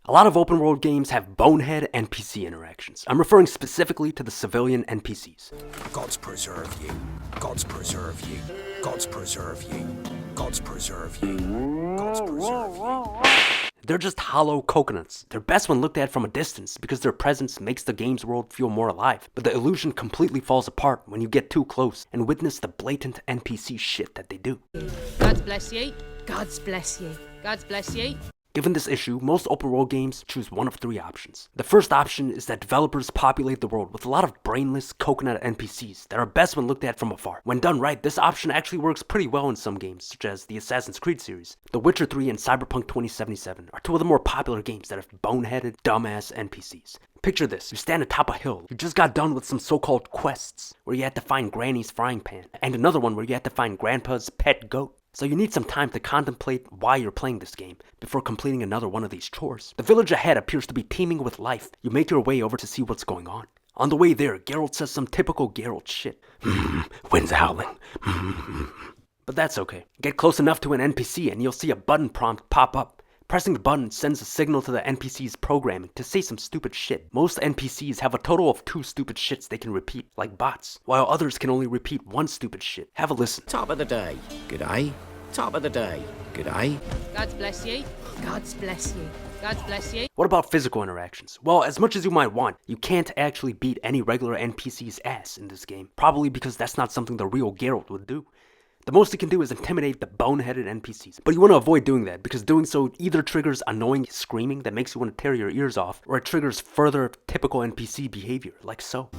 A lot of open world games have bonehead NPC interactions. I'm referring specifically to the civilian NPCs. Gods preserve you. Gods preserve you. Gods preserve you. Gods preserve you. Gods preserve you. They're just hollow coconuts. They're best when looked at from a distance because their presence makes the game's world feel more alive. But the illusion completely falls apart when you get too close and witness the blatant NPC shit that they do. God bless ye. God bless ye. God bless ye. Given this issue, most open world games choose one of three options. The first option is that developers populate the world with a lot of brainless coconut NPCs that are best when looked at from afar. When done right, this option actually works pretty well in some games, such as the Assassin's Creed series. The Witcher 3 and Cyberpunk 2077 are two of the more popular games that have boneheaded, dumbass NPCs. Picture this, you stand atop a hill, you just got done with some so-called quests, where you had to find Granny's frying pan, and another one where you had to find Grandpa's pet goat. So you need some time to contemplate why you're playing this game before completing another one of these chores. The village ahead appears to be teeming with life. You make your way over to see what's going on. On the way there, Geralt says some typical Geralt shit. Wind's howling. But that's okay. Get close enough to an NPC and you'll see a button prompt pop up. Pressing the button sends a signal to the NPC's programming to say some stupid shit. Most NPCs have a total of 2 stupid shits they can repeat, like bots, while others can only repeat 1 stupid shit. Have a listen. Top of the day. Good day. Top of the day. Good day. God bless ye. God bless ye. God bless ye. What about physical interactions? Well, as much as you might want, you can't actually beat any regular NPC's ass in this game. Probably because that's not something the real Geralt would do. The most you can do is intimidate the boneheaded NPCs. But you want to avoid doing that, because doing so either triggers annoying screaming that makes you want to tear your ears off, or it triggers further typical NPC behavior, like so.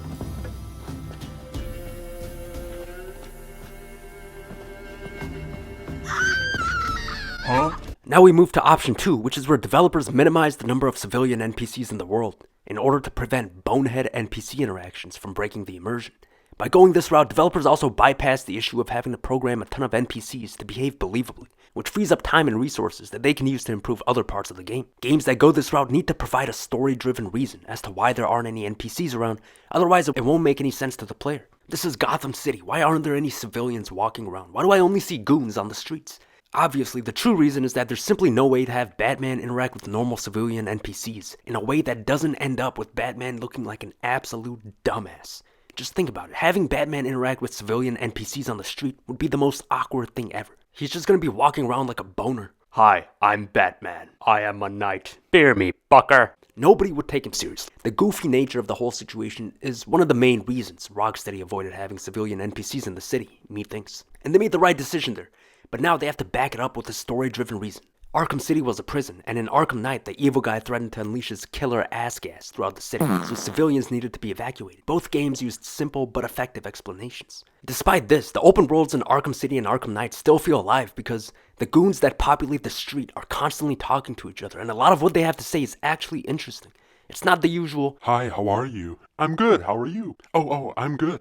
Huh? Now we move to option 2, which is where developers minimize the number of civilian NPCs in the world, in order to prevent bonehead NPC interactions from breaking the immersion. By going this route, developers also bypass the issue of having to program a ton of NPCs to behave believably, which frees up time and resources that they can use to improve other parts of the game. Games that go this route need to provide a story-driven reason as to why there aren't any NPCs around, otherwise it won't make any sense to the player. This is Gotham City, why aren't there any civilians walking around? Why do I only see goons on the streets? Obviously, the true reason is that there's simply no way to have Batman interact with normal civilian NPCs in a way that doesn't end up with Batman looking like an absolute dumbass. Just think about it. Having Batman interact with civilian NPCs on the street would be the most awkward thing ever. He's just gonna be walking around like a boner. Hi, I'm Batman. I am a knight. Fear me, fucker. Nobody would take him seriously. The goofy nature of the whole situation is one of the main reasons Rocksteady avoided having civilian NPCs in the city, methinks. And they made the right decision there. But now they have to back it up with a story-driven reason. Arkham City was a prison, and in Arkham Knight, the evil guy threatened to unleash his killer ass gas throughout the city, so civilians needed to be evacuated. Both games used simple but effective explanations. Despite this, the open worlds in Arkham City and Arkham Knight still feel alive because the goons that populate the street are constantly talking to each other, and a lot of what they have to say is actually interesting. It's not the usual, "Hi, how are you?" "I'm good, how are you?" Oh, I'm good."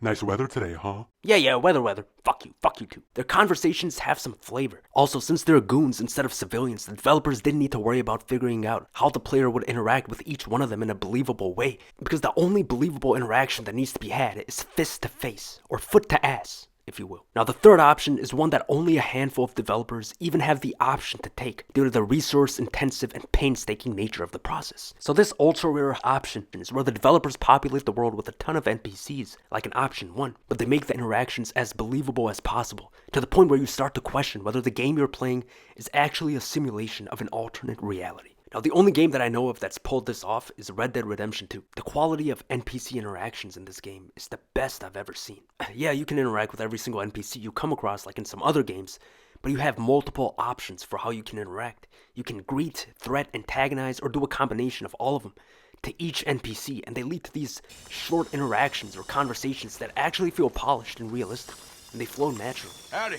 "Nice weather today, huh?" Yeah, weather. Fuck you too. Their conversations have some flavor. Also, since they're goons instead of civilians, the developers didn't need to worry about figuring out how the player would interact with each one of them in a believable way, because the only believable interaction that needs to be had is fist to face, or foot to ass, if you will. Now, the third option is one that only a handful of developers even have the option to take due to the resource-intensive and painstaking nature of the process. So this ultra-rare option is where the developers populate the world with a ton of NPCs, like in option 1, but they make the interactions as believable as possible, to the point where you start to question whether the game you're playing is actually a simulation of an alternate reality. Now, the only game that I know of that's pulled this off is Red Dead Redemption 2. The quality of NPC interactions in this game is the best I've ever seen. Yeah, you can interact with every single NPC you come across like in some other games, but you have multiple options for how you can interact. You can greet, threat, antagonize, or do a combination of all of them to each NPC, and they lead to these short interactions or conversations that actually feel polished and realistic, and they flow naturally. Howdy.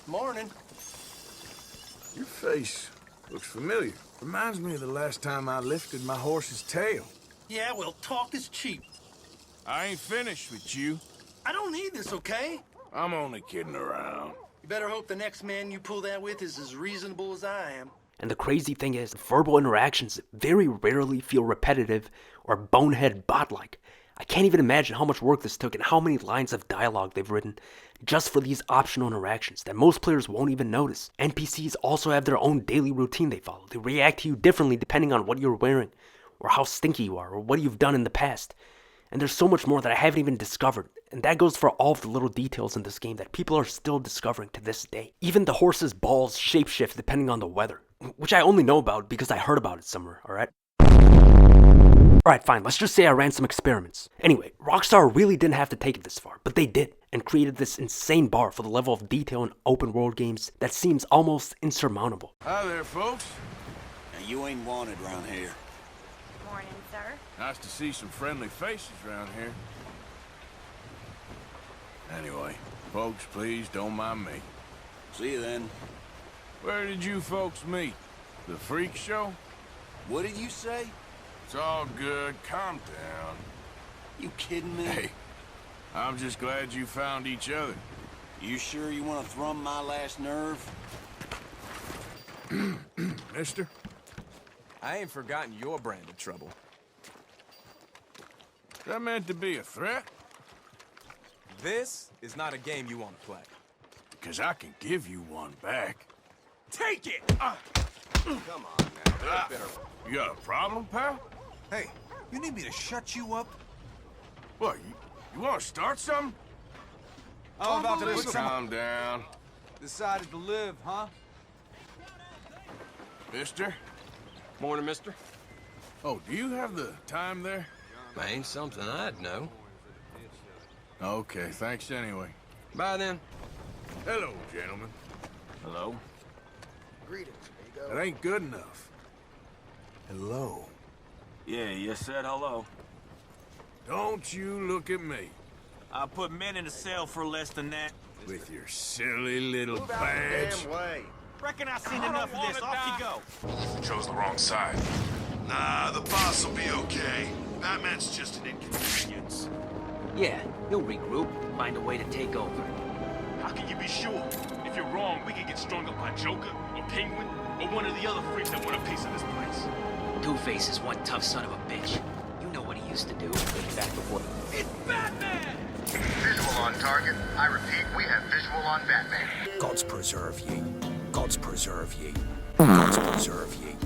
Morning. Your face looks familiar. Reminds me of the last time I lifted my horse's tail. Yeah, well, talk is cheap. I ain't finished with you. I don't need this, okay? I'm only kidding around. You better hope the next man you pull that with is as reasonable as I am. And the crazy thing is, verbal interactions very rarely feel repetitive or bonehead bot-like. I can't even imagine how much work this took and how many lines of dialogue they've written just for these optional interactions that most players won't even notice. NPCs also have their own daily routine they follow. They react to you differently depending on what you're wearing, or how stinky you are, or what you've done in the past. And there's so much more that I haven't even discovered, and that goes for all of the little details in this game that people are still discovering to this day. Even the horse's balls shapeshift depending on the weather, which I only know about because I heard about it somewhere, alright? Alright, fine, let's just say I ran some experiments. Anyway, Rockstar really didn't have to take it this far, but they did, and created this insane bar for the level of detail in open world games that seems almost insurmountable. Hi there, folks. Now, you ain't wanted around here. Morning, sir. Nice to see some friendly faces around here. Anyway, folks, please don't mind me. See you then. Where did you folks meet? The freak show? What did you say? It's all good. Calm down. You kidding me? Hey, I'm just glad you found each other. You sure you want to thrum my last nerve? Mister? I ain't forgotten your brand of trouble. That meant to be a threat? This is not a game you want to play. Because I can give you one back. Take it! Come on now. You got a problem, pal? Hey, you need me to shut you up? What, you want to start something? I'm about to put some... Calm down. Decided to live, huh? Mister? Morning, mister. Oh, do you have the time there? Ain't something I'd know. Okay, thanks anyway. Bye then. Hello, gentlemen. Hello. That ain't good enough. Hello. Yeah, you said hello. Don't you look at me. I put men in a cell for less than that. With your silly little badge. Reckon I've seen enough of this. Off you go. Chose the wrong side. Nah, the boss will be okay. Batman's just an inconvenience. Yeah, he'll regroup, find a way to take over. How can you be sure? If you're wrong, we could get strung up by Joker, or Penguin, or one of the other freaks that want a piece of this place. Two-Face is one tough son of a bitch. You know what he used to do. Back before the... It's Batman! Visual on target. I repeat, we have visual on Batman. Gods preserve ye. Gods preserve ye. Gods preserve ye.